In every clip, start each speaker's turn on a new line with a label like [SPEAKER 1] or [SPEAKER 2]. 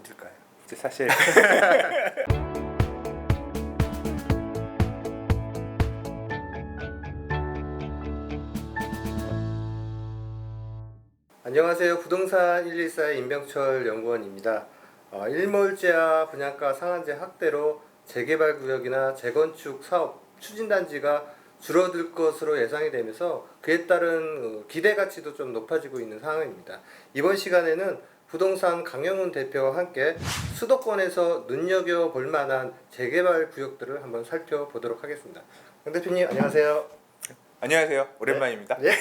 [SPEAKER 1] 어딜까요?
[SPEAKER 2] 이제 사실
[SPEAKER 1] 안녕하세요. 부동산 114의 임병철 연구원입니다. 일몰제와 분양가 상한제 확대로 재개발 구역이나 재건축 사업 추진단지가 줄어들 것으로 예상이 되면서 그에 따른 기대 가치도 좀 높아지고 있는 상황입니다. 이번 시간에는 부동산 강영훈 대표와 함께 수도권에서 눈여겨볼 만한 재개발 구역들을 한번 살펴보도록 하겠습니다. 강 대표님 안녕하세요.
[SPEAKER 2] 안녕하세요. 오랜만입니다.
[SPEAKER 1] 네.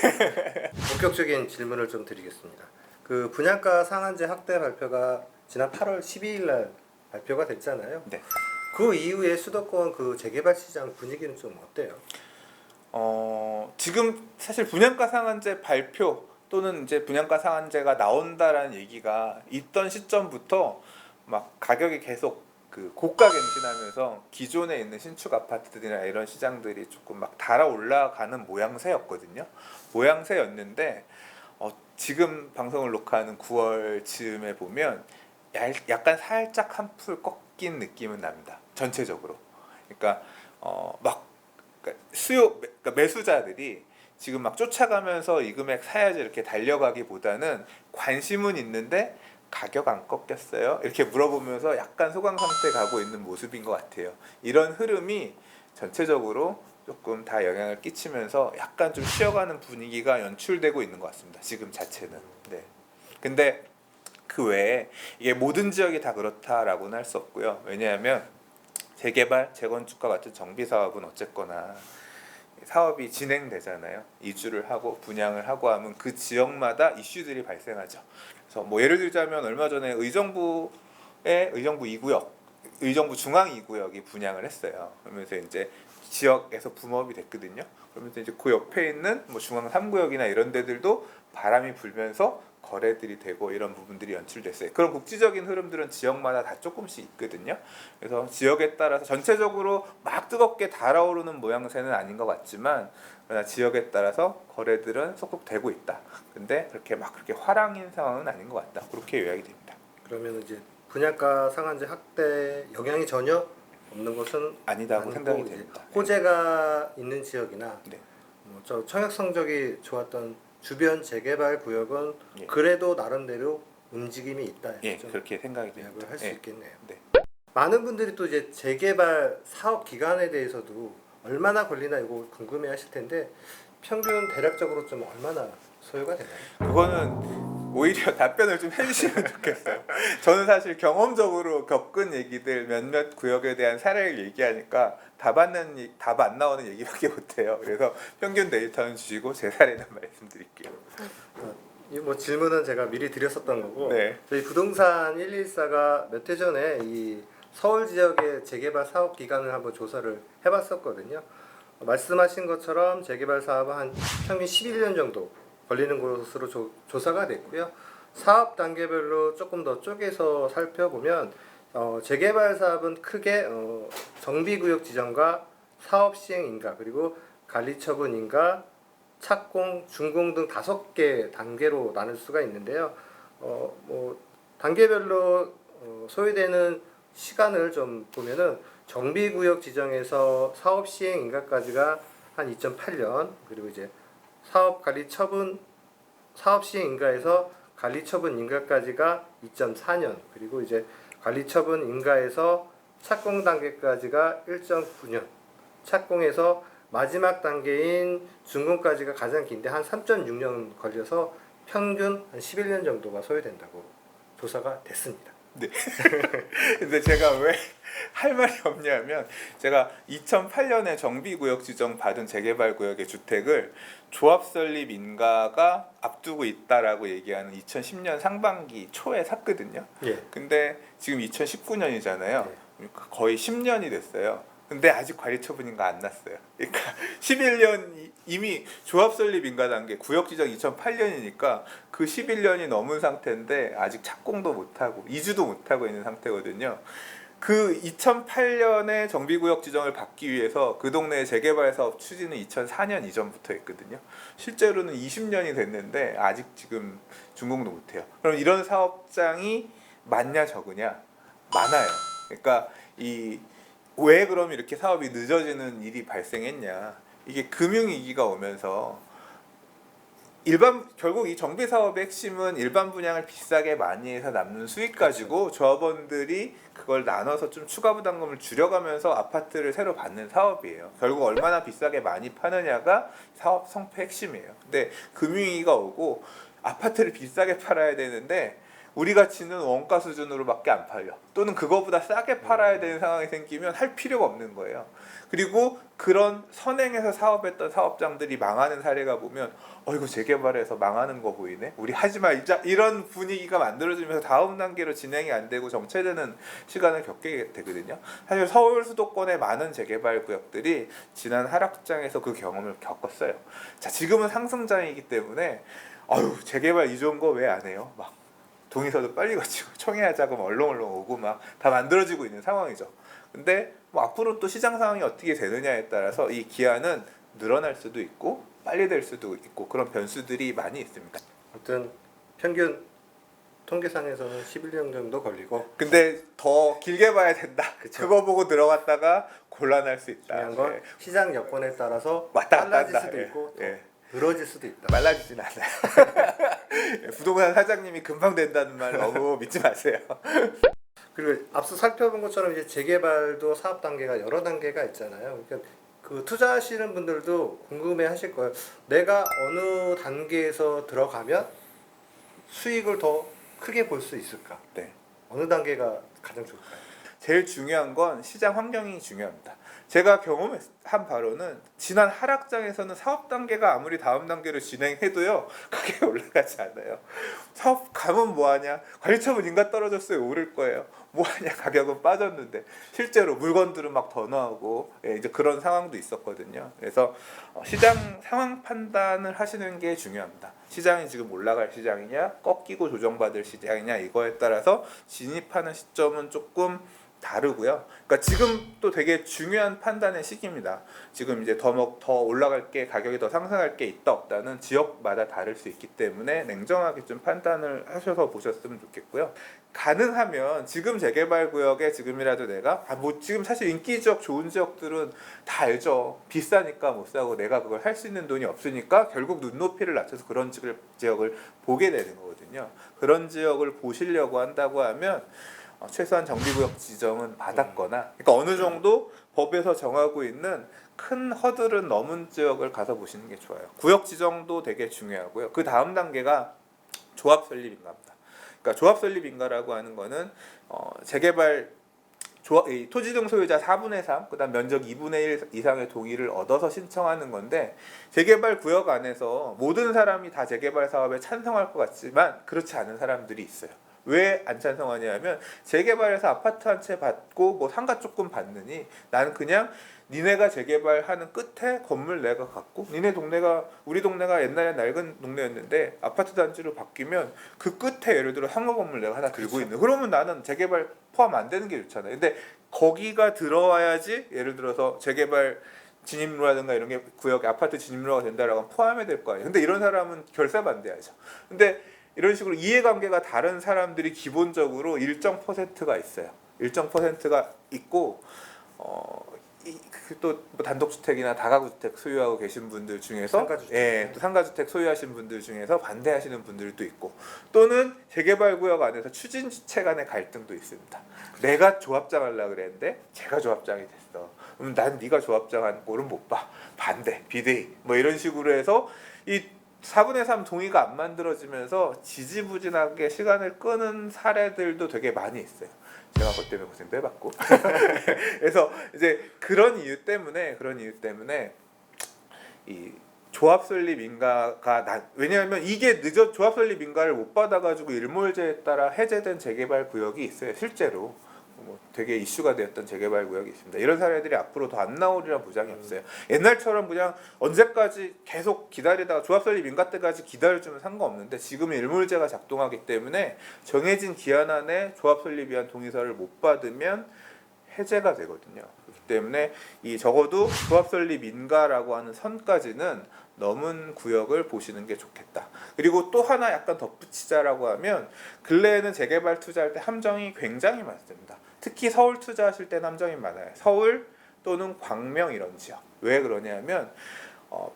[SPEAKER 1] 본격적인 질문을 좀 드리겠습니다. 그 분양가 상한제 확대 발표가 지난 8월 12일 날 발표가 됐잖아요.
[SPEAKER 2] 네.
[SPEAKER 1] 그 이후에 수도권 그 재개발 시장 분위기는 좀 어때요?
[SPEAKER 2] 지금 사실 분양가 상한제 발표 또는 이제 분양가 상한제가 나온다라는 얘기가 있던 시점부터 막 가격이 계속 그 고가 갱신하면서 기존에 있는 신축 아파트들이나 이런 시장들이 조금 막 달아 올라가는 모양새였거든요. 모양새였는데 지금 방송을 녹화하는 9월 즈음에 보면 약간 살짝 한풀 꺾인 느낌은 납니다. 전체적으로. 그러니까 그러니까 매수자들이 지금 막 쫓아가면서 이 금액 사야지 이렇게 달려가기보다는 관심은 있는데 가격 안 꺾였어요? 이렇게 물어보면서 약간 소강 상태 가고 있는 모습인 것 같아요. 이런 흐름이 전체적으로 조금 다 영향을 끼치면서 약간 좀 쉬어가는 분위기가 연출되고 있는 것 같습니다. 지금 자체는. 네. 근데 그 외에 이게 모든 지역이 다 그렇다라고는 할 수 없고요. 왜냐하면 재개발, 재건축과 같은 정비 사업은 어쨌거나 사업이 진행되잖아요. 이주를 하고 분양을 하고 하면 그 지역마다 이슈들이 발생하죠. 그래서 뭐 예를 들자면 얼마 전에 의정부 2구역, 의정부 중앙 2구역이 분양을 했어요. 그러면서 이제 지역에서 붐업이 됐거든요. 그러면서 이제 그 옆에 있는 뭐 중앙 3구역이나 이런 데들도 바람이 불면서 거래들이 되고 이런 부분들이 연출됐어요. 그런 국지적인 흐름들은 지역마다 다 조금씩 있거든요. 그래서 지역에 따라서 전체적으로 막 뜨겁게 달아오르는 모양새는 아닌 것 같지만 그러나 지역에 따라서 거래들은 속속 되고 있다. 근데 그렇게 화랑인 상황은 아닌 것 같다. 그렇게 요약이 됩니다.
[SPEAKER 1] 그러면 이제 분양가 상한제 확대 영향이 전혀 없는 것은
[SPEAKER 2] 아니다고
[SPEAKER 1] 아니고
[SPEAKER 2] 생각이
[SPEAKER 1] 이제
[SPEAKER 2] 됩니다.
[SPEAKER 1] 호재가 있는 지역이나
[SPEAKER 2] 네.
[SPEAKER 1] 저 청약 성적이 좋았던 주변 재개발 구역은
[SPEAKER 2] 예.
[SPEAKER 1] 그래도 나름대로 움직임이 있다.
[SPEAKER 2] 예, 그렇게 생각이 됩니다.
[SPEAKER 1] 요약을 할 수
[SPEAKER 2] 예.
[SPEAKER 1] 있겠네요.
[SPEAKER 2] 네.
[SPEAKER 1] 많은 분들이 또 이제 재개발 사업 기간에 대해서도 얼마나 걸리나 이거 궁금해하실 텐데 평균 대략적으로 좀 얼마나 소요가 되나요?
[SPEAKER 2] 그거는 오히려 답변을 좀 해주시면 좋겠어요. 저는 사실 경험적으로 겪은 얘기들 몇몇 구역에 대한 사례를 얘기하니까 답 안 나오는 얘기밖에 못해요. 그래서 평균 데이터는 주시고 제 사례는 말씀드릴게요.
[SPEAKER 1] 이 뭐 질문은 제가 미리 드렸었던 거고
[SPEAKER 2] 네.
[SPEAKER 1] 저희 부동산 114가 몇 해 전에 이 서울 지역의 재개발 사업 기간을 한번 조사를 해봤었거든요. 말씀하신 것처럼 재개발 사업은 한 평균 11년 정도 걸리는 것으로 조사가 됐고요. 사업 단계별로 조금 더 쪼개서 살펴보면 재개발 사업은 크게 정비구역 지정과 사업 시행 인가 그리고 관리처분 인가 착공, 준공 등 5개 단계로 나눌 수가 있는데요. 뭐 단계별로 소요되는 시간을 좀 보면은 정비구역 지정에서 사업 시행 인가까지가 한 2.8년 그리고 이제 사업 관리 처분 사업 시행 인가에서 관리 처분 인가까지가 2.4년 그리고 이제 관리 처분 인가에서 착공 단계까지가 1.9년 착공에서 마지막 단계인 준공까지가 가장 긴데 한 3.6년 걸려서 평균 한 11년 정도가 소요된다고 조사가 됐습니다.
[SPEAKER 2] 네. 근데 제가 왜 할 말이 없냐면 제가 2008년에 정비구역 지정 받은 재개발 구역의 주택을 조합 설립 인가가 앞두고 있다라고 얘기하는 2010년 상반기 초에 샀거든요.
[SPEAKER 1] 예.
[SPEAKER 2] 근데 지금 2019년이잖아요.
[SPEAKER 1] 네.
[SPEAKER 2] 그러니까 거의 10년이 됐어요. 근데 아직 관리 처분 인가 안 났어요. 그러니까 11년 이미 조합 설립 인가 단계 구역 지정 2008년이니까 그 11년이 넘은 상태인데 아직 착공도 못 하고 이주도 못 하고 있는 상태거든요. 그 2008년에 정비구역 지정을 받기 위해서 그 동네의 재개발 사업 추진은 2004년 이전부터 했거든요. 실제로는 20년이 됐는데 아직 지금 준공도 못해요. 그럼 이런 사업장이 많냐 적으냐? 많아요. 그러니까 이 왜 그럼 이렇게 사업이 늦어지는 일이 발생했냐? 이게 금융위기가 오면서 결국 이 정비 사업의 핵심은 일반 분양을 비싸게 많이 해서 남는 수익 가지고 조합원들이 그걸 나눠서 좀 추가 부담금을 줄여가면서 아파트를 새로 받는 사업이에요. 결국 얼마나 비싸게 많이 파느냐가 사업 성패 핵심이에요. 근데 금융위기가 오고 아파트를 비싸게 팔아야 되는데 우리 가치는 원가 수준으로밖에 안 팔려. 또는 그거보다 싸게 팔아야 되는 상황이 생기면 할 필요가 없는 거예요. 그리고 그런 선행해서 사업했던 사업장들이 망하는 사례가 보면 이거 재개발해서 망하는 거 보이네. 우리 하지마 이런 분위기가 만들어지면서 다음 단계로 진행이 안 되고 정체되는 시간을 겪게 되거든요. 사실 서울 수도권의 많은 재개발 구역들이 지난 하락장에서 그 경험을 겪었어요. 자, 지금은 상승장이기 때문에 재개발 이 좋은 거 왜 안 해요? 막 동의서도 빨리 거치고 청약 자금 얼렁얼렁 오고 막 다 만들어지고 있는 상황이죠. 근데 앞으로 또 시장 상황이 어떻게 되느냐에 따라서 이 기한은 늘어날 수도 있고 빨리 될 수도 있고 그런 변수들이 많이 있습니다.
[SPEAKER 1] 아무튼 평균 통계상에서는 11년 정도 걸리고
[SPEAKER 2] 근데 더 길게 봐야 된다.
[SPEAKER 1] 그쵸.
[SPEAKER 2] 그거 보고 들어갔다가 곤란할 수 있다.
[SPEAKER 1] 중요한 건
[SPEAKER 2] 예.
[SPEAKER 1] 시장 여건에 따라서
[SPEAKER 2] 왔다 갔다
[SPEAKER 1] 빨라질
[SPEAKER 2] 한다.
[SPEAKER 1] 수도
[SPEAKER 2] 예.
[SPEAKER 1] 있고 또
[SPEAKER 2] 예.
[SPEAKER 1] 늘어질 수도 있다.
[SPEAKER 2] 빨라지진 않아요. 부동산 사장님이 금방 된다는 말 너무 믿지 마세요.
[SPEAKER 1] 그리고 앞서 살펴본 것처럼 이제 재개발도 사업 단계가 여러 단계가 있잖아요. 그러니까 그 투자하시는 분들도 궁금해하실 거예요. 내가 어느 단계에서 들어가면 수익을 더 크게 볼 수 있을까?
[SPEAKER 2] 네.
[SPEAKER 1] 어느 단계가 가장 좋을까요?
[SPEAKER 2] 제일 중요한 건 시장 환경이 중요합니다. 제가 경험한 바로는 지난 하락장에서는 사업 단계가 아무리 다음 단계로 진행해도요 가격이 올라가지 않아요. 사업 가면 뭐하냐? 관리처분 인가 떨어졌어요. 오를 거예요. 뭐하냐? 가격은 빠졌는데 실제로 물건들은 막 더 나오고 이제 그런 상황도 있었거든요. 그래서 시장 상황 판단을 하시는 게 중요합니다. 시장이 지금 올라갈 시장이냐, 꺾이고 조정받을 시장이냐 이거에 따라서 진입하는 시점은 조금 다르고요. 그러니까 지금 또 되게 중요한 판단의 시기입니다. 지금 이제 더 올라갈 게 가격이 더 상승할 게 있다 없다는 지역마다 다를 수 있기 때문에 냉정하게 좀 판단을 하셔서 보셨으면 좋겠고요. 가능하면 지금 재개발 구역에 지금이라도 내가 지금 사실 인기 지역 좋은 지역들은 다 알죠. 비싸니까 못 사고 내가 그걸 할 수 있는 돈이 없으니까 결국 눈높이를 낮춰서 그런 지역을 보게 되는 거거든요. 그런 지역을 보시려고 한다고 하면 최소한 정비구역 지정은 받았거나 그러니까 어느 정도 법에서 정하고 있는 큰 허들은 넘은 지역을 가서 보시는 게 좋아요. 구역 지정도 되게 중요하고요. 그 다음 단계가 조합 설립 인가입니다. 그러니까 조합 설립 인가라고 하는 거는 재개발 토지 등 소유자 4분의 3, 그다음 면적 2분의 1 이상의 동의를 얻어서 신청하는 건데 재개발 구역 안에서 모든 사람이 다 재개발 사업에 찬성할 것 같지만 그렇지 않은 사람들이 있어요. 왜 안 찬성하냐면 재개발해서 아파트 한 채 받고 뭐 상가 조금 받느니 나는 그냥 니네가 재개발하는 끝에 건물 내가 갖고 우리 동네가 옛날에 낡은 동네였는데 아파트 단지로 바뀌면 그 끝에 예를 들어 상가 건물 내가 하나 들고 있는 그러면 나는 재개발 포함 안 되는 게 좋잖아요. 근데 거기가 들어와야지 예를 들어서 재개발 진입로라든가 이런 게 구역에 아파트 진입로가 된다라고 하면 포함이 될 거 아니에요. 근데 이런 사람은 결사 반대하죠. 근데 이런 식으로 이해관계가 다른 사람들이 기본적으로 일정 퍼센트가 있어요. 일정 퍼센트가 있고 또 뭐 단독주택이나 다가구주택 소유하고 계신 분들 중에서
[SPEAKER 1] 상가주택.
[SPEAKER 2] 또 상가주택 소유하신 분들 중에서 반대하시는 분들도 있고 또는 재개발구역 안에서 추진주체 간의 갈등도 있습니다. 내가 조합장 하려고 그랬는데 제가 조합장이 됐어. 그럼 난 네가 조합장 한 꼴은 못 봐. 반대, 비대위 뭐 이런 식으로 해서 이 4분의 3 동의가 안 만들어지면서 지지부진하게 시간을 끄는 사례들도 되게 많이 있어요. 제가 그것 때문에 고생도 해봤고 그래서 이제 그런 이유 때문에 이 조합 설립 인가가 왜냐하면 이게 조합 설립 인가를 못 받아가지고 일몰제에 따라 해제된 재개발 구역이 있어요. 실제로 뭐 되게 이슈가 되었던 재개발 구역이 있습니다. 이런 사례들이 앞으로 더 안 나오리란 보장이 없어요. 옛날처럼 그냥 언제까지 계속 기다리다가 조합 설립 인가 때까지 기다려주면 상관없는데 지금은 일몰제가 작동하기 때문에 정해진 기한 안에 조합 설립 위한 동의서를 못 받으면 해제가 되거든요. 그렇기 때문에 이 적어도 조합 설립 인가라고 하는 선까지는 넘은 구역을 보시는 게 좋겠다. 그리고 또 하나 약간 덧붙이자라고 하면 근래에는 재개발 투자할 때 함정이 굉장히 많습니다. 특히 서울 투자하실 때는 함정이 많아요. 서울 또는 광명 이런 지역. 왜 그러냐면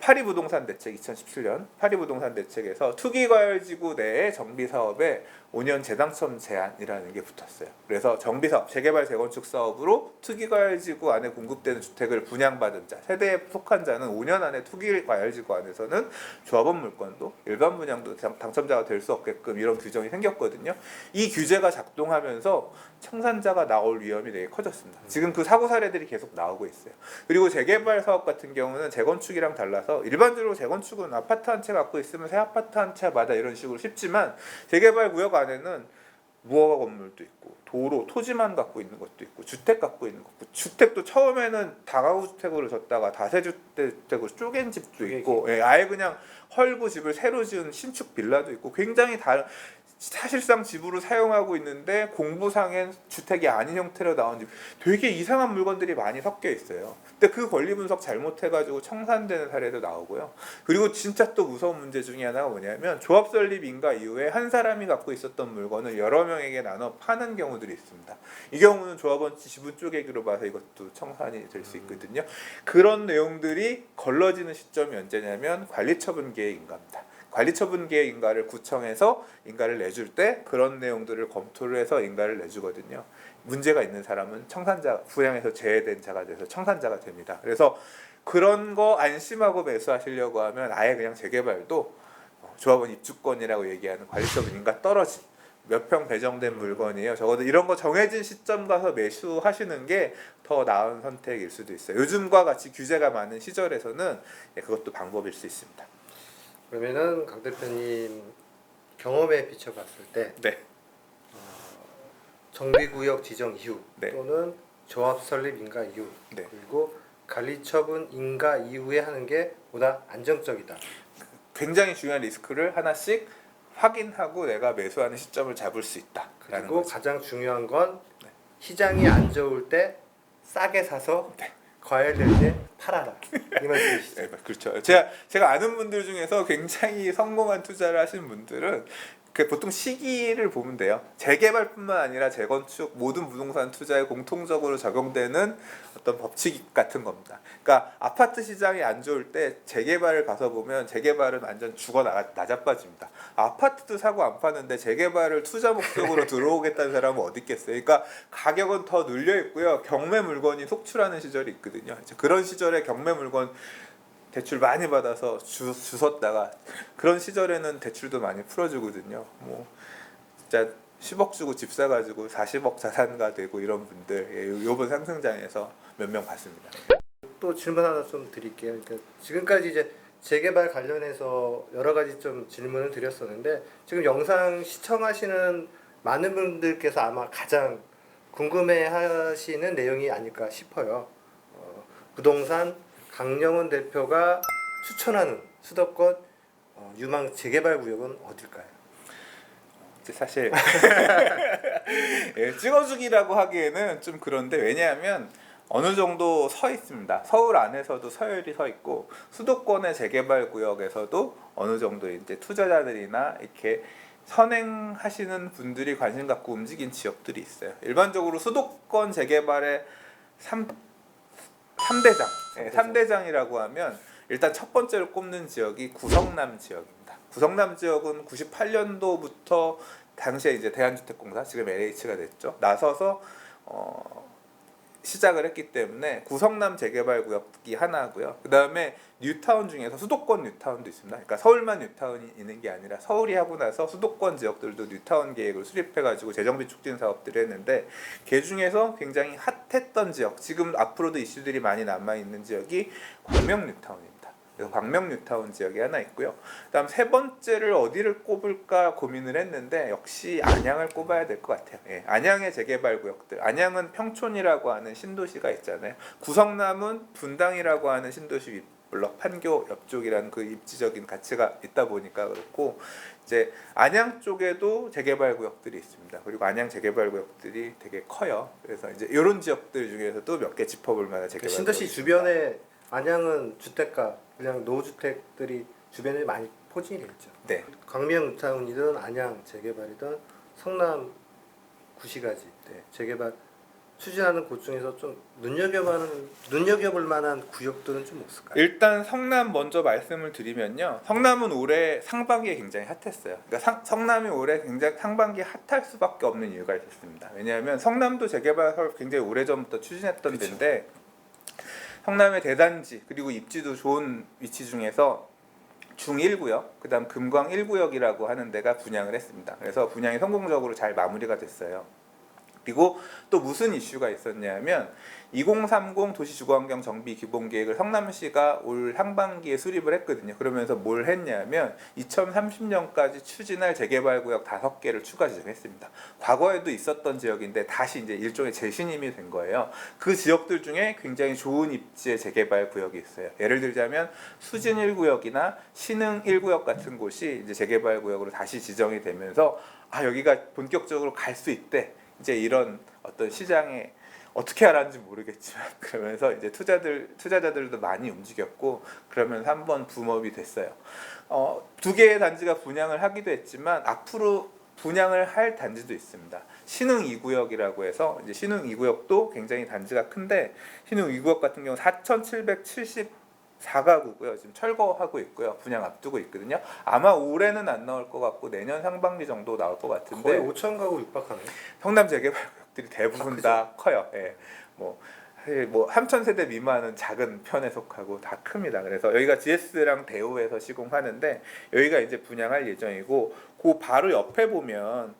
[SPEAKER 2] 파리 부동산 대책 2017년 파리 부동산 대책에서 투기과열지구 내에 정비 사업에 5년 재당첨 제한이라는 게 붙었어요. 그래서 정비 사업, 재개발 재건축 사업으로 투기과열지구 안에 공급되는 주택을 분양받은 자, 세대에 속한 자는 5년 안에 투기과열지구 안에서는 조합원 물건도 일반 분양도 당첨자가 될 수 없게끔 이런 규정이 생겼거든요. 이 규제가 작동하면서 청산자가 나올 위험이 되게 커졌습니다. 지금 그 사고 사례들이 계속 나오고 있어요. 그리고 재개발 사업 같은 경우는 재건축이랑 달라서 일반적으로 재건축은 아파트 한 채 갖고 있으면 새 아파트 한 채마다 이런 식으로 쉽지만 재개발 구역 안에는 무허가 건물도 있고 도로, 토지만 갖고 있는 것도 있고 주택 갖고 있는 것도 주택도 처음에는 다가구 주택으로 졌다가 다세주택으로 쪼갠 집도 있고 아예 그냥 헐고 집을 새로 지은 신축 빌라도 있고 굉장히 다른 사실상 집으로 사용하고 있는데 공부상엔 주택이 아닌 형태로 나온 집 되게 이상한 물건들이 많이 섞여 있어요. 근데 그 권리 분석 잘못해가지고 청산되는 사례도 나오고요. 그리고 진짜 또 무서운 문제 중에 하나가 뭐냐면 조합 설립 인가 이후에 한 사람이 갖고 있었던 물건을 여러 명에게 나눠 파는 경우들이 있습니다. 이 경우는 조합원 지분 쪼개기로 봐서 이것도 청산이 될 수 있거든요. 그런 내용들이 걸러지는 시점이 언제냐면 관리처분계획 인가입니다. 관리처분계획 인가를 구청에서 인가를 내줄 때 그런 내용들을 검토를 해서 인가를 내주거든요. 문제가 있는 사람은 청산자, 분양에서 제외된 자가 돼서 청산자가 됩니다. 그래서 그런 거 안심하고 매수하시려고 하면 아예 그냥 재개발도 조합원 입주권이라고 얘기하는 관리처분 인가 떨어진 몇 평 배정된 물건이에요. 적어도 이런 거 정해진 시점 가서 매수하시는 게 더 나은 선택일 수도 있어요. 요즘과 같이 규제가 많은 시절에서는 그것도 방법일 수 있습니다.
[SPEAKER 1] 그러면은 강 대표님 경험에 비춰봤을 때
[SPEAKER 2] 네.
[SPEAKER 1] 정비구역 지정 이후
[SPEAKER 2] 네.
[SPEAKER 1] 또는 조합 설립 인가 이후
[SPEAKER 2] 네.
[SPEAKER 1] 그리고 관리처분 인가 이후에 하는 게 보다 안정적이다.
[SPEAKER 2] 굉장히 중요한 리스크를 하나씩 확인하고 내가 매수하는 시점을 잡을 수 있다.
[SPEAKER 1] 그리고 가장 중요한 건
[SPEAKER 2] 네.
[SPEAKER 1] 시장이 안 좋을 때 싸게 사서
[SPEAKER 2] 네.
[SPEAKER 1] 과열될 때 팔아라. 이 말씀이시죠?
[SPEAKER 2] 네, 그렇죠. 제가 아는 분들 중에서 굉장히 성공한 투자를 하신 분들은 보통 시기를 보면 돼요. 재개발뿐만 아니라 재건축 모든 부동산 투자에 공통적으로 적용되는 어떤 법칙 같은 겁니다. 그러니까 아파트 시장이 안 좋을 때 재개발을 가서 보면 재개발은 완전 죽어 나자빠집니다. 아파트도 사고 안 파는데 재개발을 투자 목적으로 들어오겠다는 사람은 어디 있겠어요. 그러니까 가격은 더 눌려 있고요. 경매 물건이 속출하는 시절이 있거든요. 그런 시절에 경매 물건 대출 많이 받아서 주웠다가 그런 시절에는 대출도 많이 풀어주거든요. 뭐 진짜 10억 주고 집 사가지고 40억 자산가 되고 이런 분들 요번 상승장에서 몇 명 봤습니다.
[SPEAKER 1] 또 질문 하나 좀 드릴게요. 그러니까 지금까지 이제 재개발 관련해서 여러 가지 좀 질문을 드렸었는데 지금 영상 시청하시는 많은 분들께서 아마 가장 궁금해하시는 내용이 아닐까 싶어요. 부동산 강영훈 대표가 추천하는 수도권 유망 재개발 구역은 어딜까요?
[SPEAKER 2] 사실 찍어주기라고 하기에는 좀 그런데 왜냐하면 어느 정도 서 있습니다. 서울 안에서도 서열이 서 있고 수도권의 재개발 구역에서도 어느 정도 이제 투자자들이나 이렇게 선행하시는 분들이 관심 갖고 움직인 지역들이 있어요. 일반적으로 수도권 재개발의 3대장, 3대장이라고 하면 일단 첫 번째로 꼽는 지역이 구성남 지역입니다. 구성남 지역은 98년도부터 당시에 이제 대한주택공사, 지금 LH가 됐죠. 나서서 시작을 했기 때문에 구성남 재개발 구역이 하나고요. 그 다음에 뉴타운 중에서 수도권 뉴타운도 있습니다. 그러니까 서울만 뉴타운이 있는 게 아니라 서울이 하고 나서 수도권 지역들도 뉴타운 계획을 수립해가지고 재정비 촉진 사업들을 했는데 그 중에서 굉장히 핫했던 지역, 지금 앞으로도 이슈들이 많이 남아있는 지역이 광명 뉴타운입니다. 그래서 광명 뉴타운 지역이 하나 있고요. 그다음 세 번째를 어디를 꼽을까 고민을 했는데 역시 안양을 꼽아야 될 것 같아요. 안양의 재개발 구역들. 안양은 평촌이라고 하는 신도시가 있잖아요. 구성남은 분당이라고 하는 신도시 윗블럭 판교 옆쪽이라는 그 입지적인 가치가 있다 보니까 그렇고 이제 안양 쪽에도 재개발 구역들이 있습니다. 그리고 안양 재개발 구역들이 되게 커요. 그래서 이제 이런 지역들 중에서도 몇 개 짚어볼 만한 재개발
[SPEAKER 1] 신도시
[SPEAKER 2] 구역이
[SPEAKER 1] 주변에 안양은 주택가, 그냥 노후주택들이 주변에 많이 포진이 돼 있죠.
[SPEAKER 2] 네.
[SPEAKER 1] 광명 뉴타운이든 안양 재개발이든 성남 구시가지
[SPEAKER 2] 네.
[SPEAKER 1] 재개발 추진하는 곳 중에서 좀 눈여겨볼 만한 구역들은 좀 없을까요?
[SPEAKER 2] 일단 성남 먼저 말씀을 드리면요. 성남은 올해 상반기에 굉장히 핫했어요. 그러니까 성남이 올해 굉장히 상반기에 핫할 수밖에 없는 이유가 있었습니다. 왜냐하면 성남도 재개발 사업 굉장히 오래전부터 추진했던
[SPEAKER 1] 그쵸.
[SPEAKER 2] 데인데 성남의 대단지 그리고 입지도 좋은 위치 중에서 중1구역, 그다음 금광 1구역이라고 하는 데가 분양을 했습니다. 그래서 분양이 성공적으로 잘 마무리가 됐어요. 그리고 또 무슨 이슈가 있었냐면 2030 도시주거환경 정비 기본계획을 성남시가 올 상반기에 수립을 했거든요. 그러면서 뭘 했냐면 2030년까지 추진할 재개발구역 5개를 추가 지정했습니다. 과거에도 있었던 지역인데 다시 이제 일종의 재신임이 된 거예요. 그 지역들 중에 굉장히 좋은 입지의 재개발 구역이 있어요. 예를 들자면 수진 1구역이나 신흥 1구역 같은 곳이 이제 재개발 구역으로 다시 지정이 되면서 여기가 본격적으로 갈 수 있대. 이제 이런 어떤 시장에 어떻게 알았는지 모르겠지만 그러면서 이제 투자자들도 많이 움직였고 그러면서 한번 붐업이 됐어요. 2개의 단지가 분양을 하기도 했지만 앞으로 분양을 할 단지도 있습니다. 신흥 2구역이라고 해서 이제 신흥 2구역도 굉장히 단지가 큰데 신흥 2구역 같은 경우 4,774가구고요. 지금 철거하고 있고요. 분양 앞두고 있거든요. 아마 올해는 안 나올 것 같고 내년 상반기 정도 나올 것 같은데
[SPEAKER 1] 거의 5천 가구 육박하네요.
[SPEAKER 2] 성남 재개발구역들이 대부분 다 커요. 예. 사실 3,000세대 미만은 작은 편에 속하고 다 큽니다. 그래서 여기가 GS랑 대우에서 시공하는데 여기가 이제 분양할 예정이고 그 바로 옆에 보면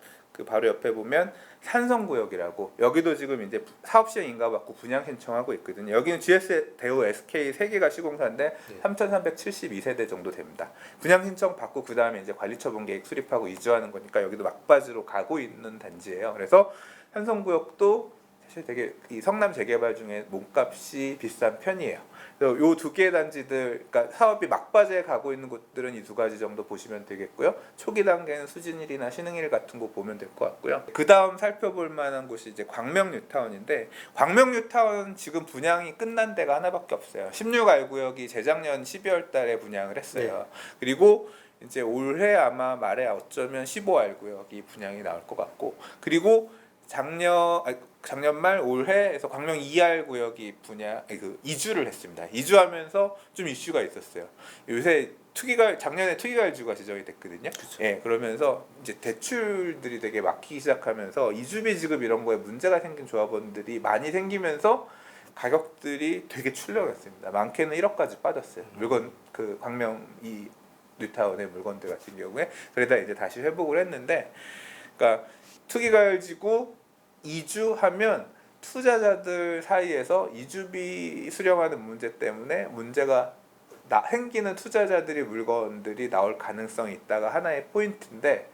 [SPEAKER 2] 산성구역이라고 여기도 지금 이제 사업 시행 인가 받고 분양 신청하고 있거든요. 여기는 GS, 대우, SK 3개가 시공사인데 3,372세대 정도 됩니다. 분양 신청 받고 그 다음에 이제 관리처분 계획 수립하고 이주하는 거니까 여기도 막바지로 가고 있는 단지예요. 그래서 산성구역도 사실 되게 이 성남 재개발 중에 몸값이 비싼 편이에요. 그래서 요 2개의 단지들, 그러니까 사업이 막바지에 가고 있는 곳들은 이 2가지 정도 보시면 되겠고요. 초기 단계는 수진일이나 신흥일 같은 거 보면 될 것 같고요. 그 다음 살펴볼 만한 곳이 이제 광명 뉴타운인데 광명 뉴타운 지금 분양이 끝난 데가 하나밖에 없어요. 16알구역이 재작년 12월달에 분양을 했어요.
[SPEAKER 1] 네.
[SPEAKER 2] 그리고 이제 올해 아마 말에 어쩌면 15알구역이 분양이 나올 것 같고 그리고 작년 말 올해에서 광명 2알 구역이 이주를 했습니다. 이주하면서 좀 이슈가 있었어요. 요새 작년에 투기가일주가 지정이 됐거든요.
[SPEAKER 1] 그쵸.
[SPEAKER 2] 예, 그러면서 이제 대출들이 되게 막히기 시작하면서 이주비 지급 이런 거에 문제가 생긴 조합원들이 많이 생기면서 가격들이 되게 출렁했습니다. 많게는 1억까지 빠졌어요. 물건 광명 이 뉴타운의 물건들 같은 경우에 그러다 이제 다시 회복을 했는데, 그러니까 투기가열지고 이주하면 투자자들 사이에서 이주비 수령하는 문제 때문에 문제가 생기는 투자자들이 물건들이 나올 가능성이 있다가 하나의 포인트인데,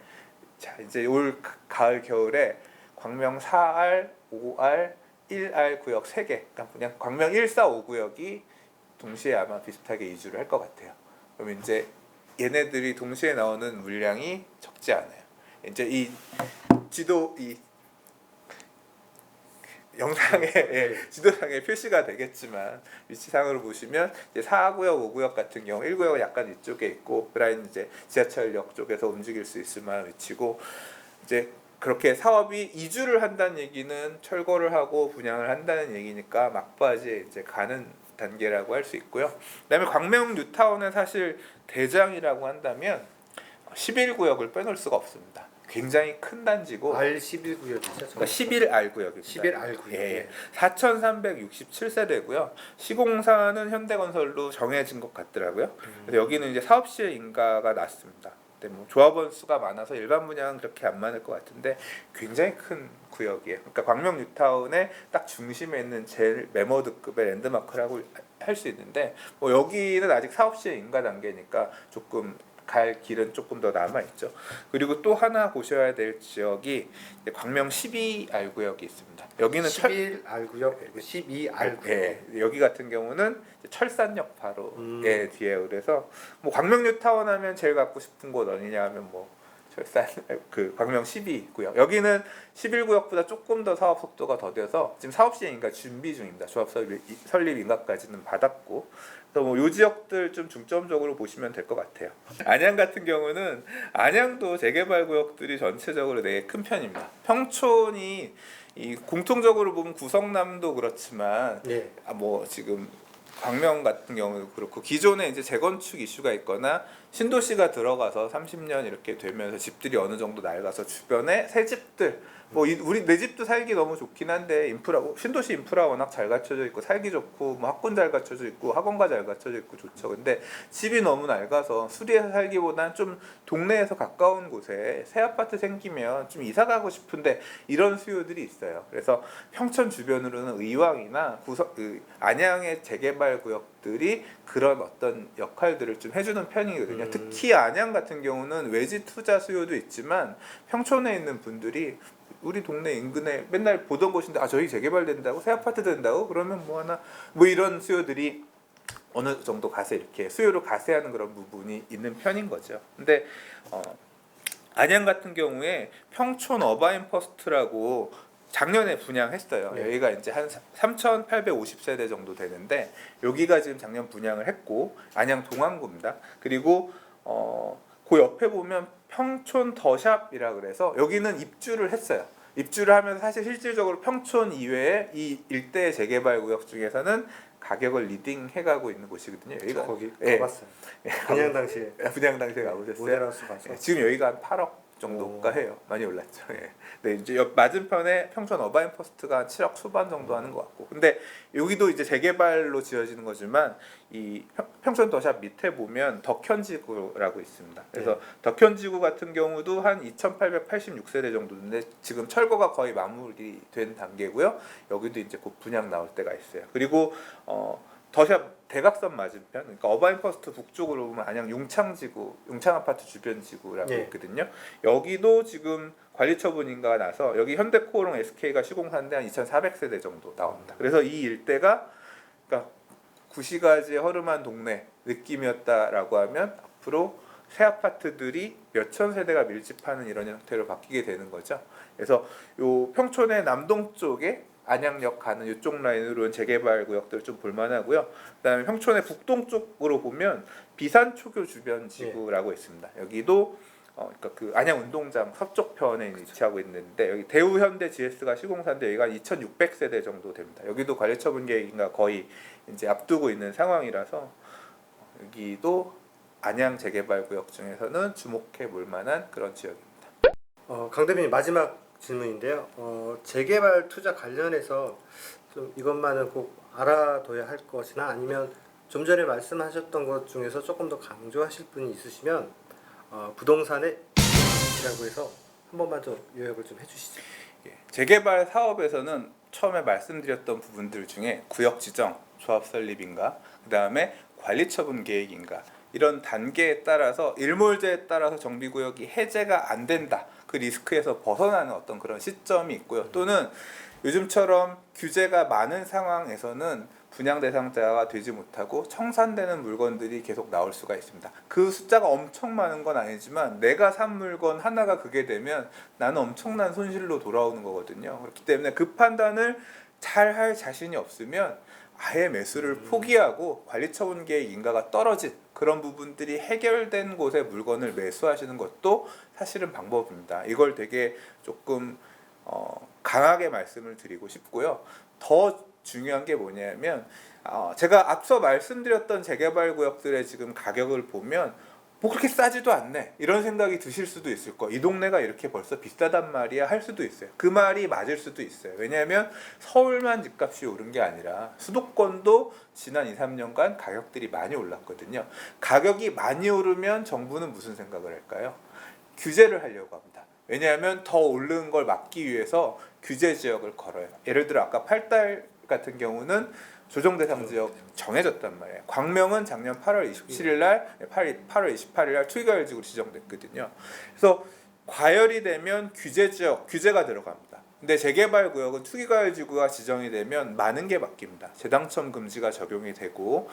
[SPEAKER 2] 자 이제 올 가을 겨울에 광명 4알, 5알, 1알 구역 3개, 그냥 광명 1, 4, 5구역이 동시에 아마 비슷하게 이주를 할 것 같아요. 그럼 이제 얘네들이 동시에 나오는 물량이 적지 않아요. 이제 이 영상에 지도상에 표시가 되겠지만 위치상으로 보시면 이제 4구역, 5구역 같은 경우 1구역은 약간 이쪽에 있고 그라인 이제 지하철역 쪽에서 움직일 수 있을 만한 위치고, 이제 그렇게 사업이 이주를 한다는 얘기는 철거를 하고 분양을 한다는 얘기니까 막바지에 이제 가는 단계라고 할 수 있고요. 그다음에 광명 뉴타운은 사실 대장이라고 한다면 11구역을 빼놓을 수가 없습니다. 굉장히 큰 단지고
[SPEAKER 1] R11구역이죠.
[SPEAKER 2] 그러니까 11알구역입니다.
[SPEAKER 1] 11알구역.
[SPEAKER 2] 예, 4,367세대고요. 시공사는 현대건설로 정해진 것 같더라고요. 그래서 여기는 이제 사업 시에 인가가 났습니다. 근데 조합원 수가 많아서 일반 분양은 그렇게 안 많을 것 같은데 굉장히 큰 구역이에요. 그러니까 광명 뉴타운의 딱 중심에 있는 제일 메모드급의 랜드마크라고 할 수 있는데 여기는 아직 사업 시에 인가 단계니까 조금 갈 길은 조금 더 남아 있죠. 그리고 또 하나 보셔야 될 지역이 광명 12알 구역이 있습니다. 여기는
[SPEAKER 1] 11알구역 그리고 12알구역.
[SPEAKER 2] 예, 여기 같은 경우는 철산역 바로 뒤에, 그래서 광명 뉴타운 하면 제일 갖고 싶은 곳 어디냐 하면 그 광명 12구역. 여기는 11구역보다 조금 더 사업 속도가 더뎌서 지금 사업 시행인가 준비 중입니다. 조합 설립 인가까지는 받았고, 그래서 뭐 요 지역들 좀 중점적으로 보시면 될 것 같아요. 안양 같은 경우는 안양도 재개발 구역들이 전체적으로 되게 큰 편입니다. 평촌이 이 공통적으로 보면 구성남도 그렇지만
[SPEAKER 1] 네.
[SPEAKER 2] 뭐 지금 광명 같은 경우도 그렇고 기존에 이제 재건축 이슈가 있거나 신도시가 들어가서 30년 이렇게 되면서 집들이 어느 정도 낡아서 주변에 새 집들 뭐 우리 내 집도 살기 너무 좋긴 한데 신도시 인프라 워낙 잘 갖춰져 있고 살기 좋고 뭐 학군 잘 갖춰져 있고 학원가 잘 갖춰져 있고 좋죠. 근데 집이 너무 낡아서 수리해서 살기보다는 좀 동네에서 가까운 곳에 새 아파트 생기면 좀 이사 가고 싶은데 이런 수요들이 있어요. 그래서 평촌 주변으로는 의왕이나 안양의 재개발 구역들이 그런 어떤 역할들을 좀 해주는 편이거든요. 특히 안양 같은 경우는 외지 투자 수요도 있지만 평촌에 있는 분들이 우리 동네 인근에 맨날 보던 곳인데 저희 재개발된다고 새 아파트 된다고 그러면 뭐 하나 뭐 이런 수요들이 어느 정도 가세 이렇게 수요를 가세하는 그런 부분이 있는 편인 거죠. 근데 안양 같은 경우에 평촌 어바인 퍼스트라고 작년에 분양했어요.
[SPEAKER 1] 네.
[SPEAKER 2] 여기가 이제 한 3,850세대 정도 되는데 여기가 지금 작년 분양을 했고 안양 동안구입니다. 그리고 그 옆에 보면 평촌 더샵이라 그래서 여기는 입주를 했어요. 입주를 하면서 사실 실질적으로 평촌 이외에 이 일대 재개발 구역 중에서는 가격을 리딩해가고 있는 곳이거든요. 여기가
[SPEAKER 1] 거기
[SPEAKER 2] 예.
[SPEAKER 1] 가봤어요. 분양 당시에
[SPEAKER 2] 분양 당시에 가보셨어요?
[SPEAKER 1] 모델하우스 가서.
[SPEAKER 2] 예, 지금 여기가 한 8억 정도가 해요. 많이 올랐죠. 예. 네, 이제 옆 맞은편에 평촌 어바인 퍼스트가 한 7억 초반 정도 하는 것 같고, 근데 여기도 이제 재개발로 지어지는 거지만 이 평촌 더샵 밑에 보면 덕현지구라고 있습니다. 그래서 덕현지구 같은 경우도 한 2,886세대 정도인데 지금 철거가 거의 마무리된 단계고요. 여기도 이제 곧 분양 나올 때가 있어요. 그리고 더샵 대각선 맞은편, 그러니까 어바인 퍼스트 북쪽으로 보면 안양 용창지구, 용창아파트 주변 지구라고
[SPEAKER 1] 네.
[SPEAKER 2] 있거든요. 여기도 지금 관리처분인가가 나서 여기 현대코오롱 SK가 시공하는데 한 2,400세대 정도 나옵니다. 그래서 이 일대가 그러니까 구시가지의 허름한 동네 느낌이었다라고 하면 앞으로 새 아파트들이 몇천 세대가 밀집하는 이런 형태로 바뀌게 되는 거죠. 그래서 요 평촌의 남동 쪽에 안양역 가는 이쪽 라인으로는 재개발 구역들 좀 볼만하고요. 그다음에 평촌의 북동 쪽으로 보면 비산초교 주변 지구라고 있습니다. 여기도 그러니까 그 안양 운동장 서쪽 편에 위치하고 있는데 여기 대우현대 GS가 시공사인데 여기가 2,600세대 정도 됩니다. 여기도 관리처분 계획인가 거의 이제 앞두고 있는 상황이라서 여기도 안양 재개발 구역 중에서는 주목해 볼 만한 그런 지역입니다.
[SPEAKER 1] 강 대표님 마지막 질문인데요. 재개발 투자 관련해서 좀 이것만은 꼭 알아둬야 할 것이나 아니면 좀 전에 말씀하셨던 것 중에서 조금 더 강조하실 분이 있으시면 부동산의 이라고 해서 한 번만 더 요약을 좀 해주시죠.
[SPEAKER 2] 예, 재개발 사업에서는 처음에 말씀드렸던 부분들 중에 구역 지정, 조합 설립인가, 그 다음에 관리처분 계획인가 이런 단계에 따라서 일몰제에 따라서 정비구역이 해제가 안 된다. 그 리스크에서 벗어나는 어떤 그런 시점이 있고요. 또는 요즘처럼 규제가 많은 상황에서는 분양 대상자가 되지 못하고 청산되는 물건들이 계속 나올 수가 있습니다. 그 숫자가 엄청 많은 건 아니지만 내가 산 물건 하나가 그게 되면 나는 엄청난 손실로 돌아오는 거거든요. 그렇기 때문에 그 판단을 잘 할 자신이 없으면 아예 매수를 포기하고 관리처분 계획 인가가 떨어진 그런 부분들이 해결된 곳에 물건을 매수하시는 것도 사실은 방법입니다. 이걸 되게 조금 강하게 말씀을 드리고 싶고요. 더 중요한 게 뭐냐면 제가 앞서 말씀드렸던 재개발 구역들의 지금 가격을 보면 뭐 그렇게 싸지도 않네 이런 생각이 드실 수도 있을 거예요. 이 동네가 이렇게 벌써 비싸단 말이야 할 수도 있어요. 그 말이 맞을 수도 있어요. 왜냐하면 서울만 집값이 오른 게 아니라 수도권도 지난 2, 3년간 가격들이 많이 올랐거든요. 가격이 많이 오르면 정부는 무슨 생각을 할까요? 규제를 하려고 합니다. 왜냐하면 더 오르는 걸 막기 위해서 규제 지역을 걸어요. 예를 들어 아까 8달 같은 경우는 조정 대상 지역 정해졌단 말이에요. 광명은 작년 8월 27일 날, 8월 28일 날 투기과열지구로 지정됐거든요. 그래서 과열이 되면 규제 지역, 규제가 들어갑니다. 근데 재개발 구역은 투기과열지구가 지정이 되면 많은 게 바뀝니다. 재당첨 금지가 적용이 되고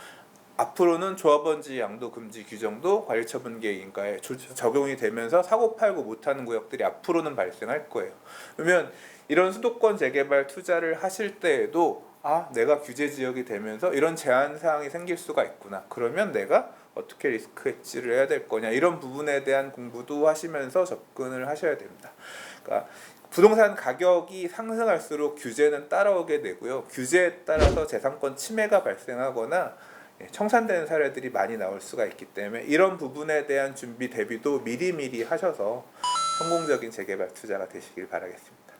[SPEAKER 2] 앞으로는 조합원지 양도 금지 규정도 관리처분계획 인가에 적용이 되면서 사고 팔고 못하는 구역들이 앞으로는 발생할 거예요. 그러면 이런 수도권 재개발 투자를 하실 때에도 내가 규제 지역이 되면서 이런 제한 사항이 생길 수가 있구나. 그러면 내가 어떻게 리스크 해지를 해야 될 거냐, 이런 부분에 대한 공부도 하시면서 접근을 하셔야 됩니다. 그러니까 부동산 가격이 상승할수록 규제는 따라오게 되고요. 규제에 따라서 재산권 침해가 발생하거나 청산되는 사례들이 많이 나올 수가 있기 때문에 이런 부분에 대한 준비 대비도 미리미리 하셔서 성공적인 재개발 투자가 되시길 바라겠습니다.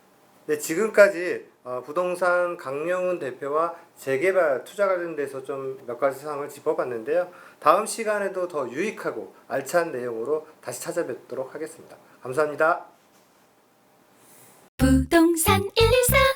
[SPEAKER 1] 네, 지금까지 부동산 강영훈 대표와 재개발 투자 관련돼서 좀 몇 가지 사항을 짚어봤는데요. 다음 시간에도 더 유익하고 알찬 내용으로 다시 찾아뵙도록 하겠습니다. 감사합니다.
[SPEAKER 3] 부동산 114